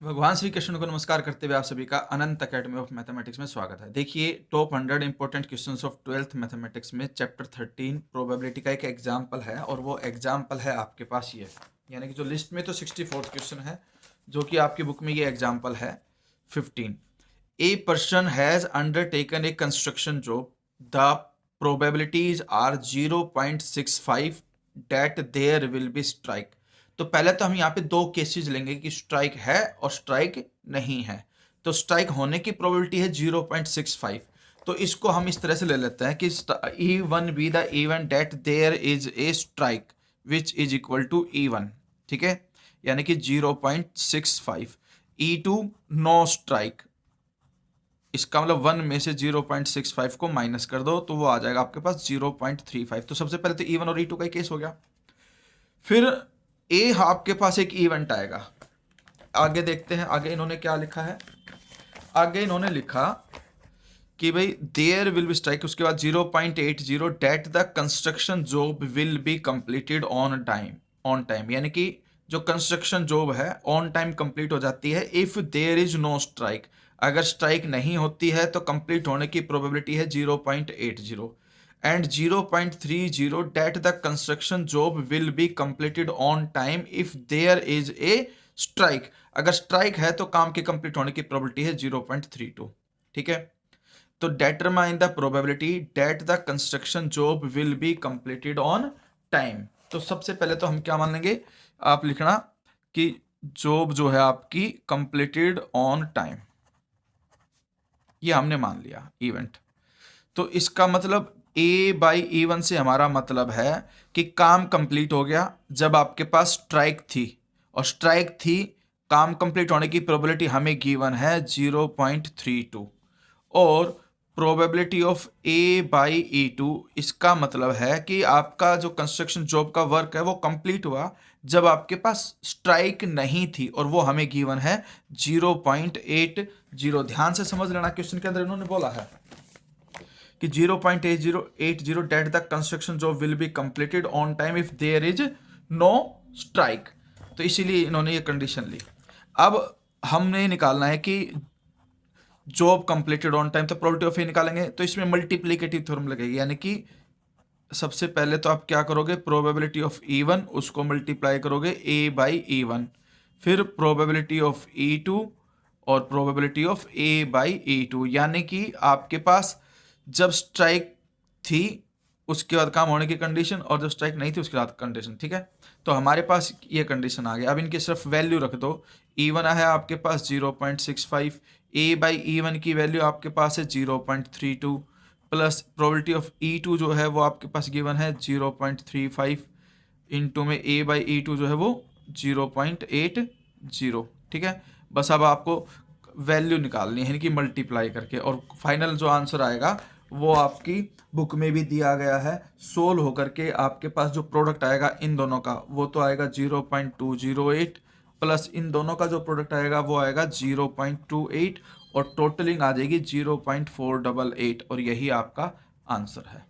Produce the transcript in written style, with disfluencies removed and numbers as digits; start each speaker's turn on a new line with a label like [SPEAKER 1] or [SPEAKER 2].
[SPEAKER 1] भगवान श्री कृष्ण को नमस्कार करते हुए आप सभी का अनंत अकेडमी ऑफ मैथमेटिक्स में स्वागत है। देखिए, top 100 important questions of 12th mathematics में चैप्टर 13 प्रोबेबिलिटी का एक एग्जाम्पल है और वो एग्जाम्पल है आपके पास ये, यानी कि जो लिस्ट में तो 64th क्वेश्चन है, जो कि आपकी बुक में ये एग्जाम्पल है 15। A person has undertaken a construction job, the probabilities are 0.65 that there will be strike. तो पहले तो हम यहाँ पे दो केसेस लेंगे कि स्ट्राइक है और स्ट्राइक नहीं है। तो स्ट्राइक होने की प्रोबेबिलिटी है 0.65। तो इसको हम इस तरह से ले लेते हैं कि E1 be the event that there is a strike which is equal to E1। ठीक है, यानी कि 0.65। E2 नो स्ट्राइक, इसका मतलब 1 में से 0.65 को माइनस कर दो तो वो आ जाएगा आपके पास 0.35। तो सबसे पहले तो E1 और E2 का ही केस हो गया। फिर ए आपके पास एक इवेंट आएगा। आगे देखते हैं, आगे इन्होंने क्या लिखा है। आगे इन्होंने लिखा कि भाई देयर विल बी स्ट्राइक, उसके बाद 0.80 that the construction job will be completed on time, यानी कि जो कंस्ट्रक्शन जॉब है ऑन टाइम कंप्लीट हो जाती है if there is no strike. अगर स्ट्राइक नहीं होती है तो कंप्लीट होने की प्रोबेबिलिटी है 0.80 and 0.30 that the construction job will be completed on time if there is a strike। अगर स्ट्राइक है तो काम के कंप्लीट होने की प्रोबेबिलिटी है 0.32। ठीक है, तो determine the probability that the construction job will be completed on time। तो सबसे पहले तो हम क्या मान लेंगे, आप लिखना कि जॉब जो है आपकी कंप्लीटेड ऑन टाइम, ये हमने मान लिया इवेंट। तो इसका मतलब A/E1 से हमारा मतलब है कि काम कंप्लीट हो गया जब आपके पास स्ट्राइक थी, और स्ट्राइक थी, काम कंप्लीट होने की प्रोबेबिलिटी हमें गिवन है 0.32, और प्रोबेबिलिटी ऑफ A/E2, इसका मतलब है कि आपका जो कंस्ट्रक्शन जॉब का वर्क है वो कंप्लीट हुआ जब आपके पास स्ट्राइक नहीं थी, और वो हमें गिवन है 0.80। ध्यान से समझ लेना, क्वेश्चन के अंदर इन्होंने बोला है कि 0.80 that the construction job will be completed on time if there is no strike. तो इसीलिए इन्होंने ये कंडीशन ली। अब हमने निकालना है कि जॉब कंप्लीटेड ऑन टाइम, तो प्रोबेबिलिटी ऑफ ए निकालेंगे, तो इसमें मल्टीप्लिकेटिव थ्योरम लगेगी, यानी कि सबसे पहले तो आप क्या करोगे, प्रोबेबिलिटी ऑफ E1 उसको मल्टीप्लाई करोगे A/E1, फिर प्रोबेबिलिटी ऑफ E2 और प्रोबेबिलिटी ऑफ A/E2, यानी कि आपके पास जब स्ट्राइक थी उसके बाद काम होने की कंडीशन, और जब स्ट्राइक नहीं थी उसके बाद कंडीशन। ठीक है, तो हमारे पास ये कंडीशन आ गया। अब इनकी सिर्फ वैल्यू रख दो। E1 है आपके पास 0.65, A/E1 की वैल्यू आपके पास है 0.32, प्लस प्रोबेबिलिटी ऑफ E2 जो है वो आपके पास गिवन है 0.35, इंटू में A/E2 जो है वो 0.80। ठीक है, बस अब आपको वैल्यू निकालनी है इनकी मल्टीप्लाई करके, और फाइनल जो आंसर आएगा वो आपकी बुक में भी दिया गया है। सोल्व होकर के आपके पास जो प्रोडक्ट आएगा इन दोनों का वो तो आएगा 0.208, प्लस इन दोनों का जो प्रोडक्ट आएगा वो आएगा 0.28, और टोटलिंग आ जाएगी 0.488, और यही आपका आंसर है।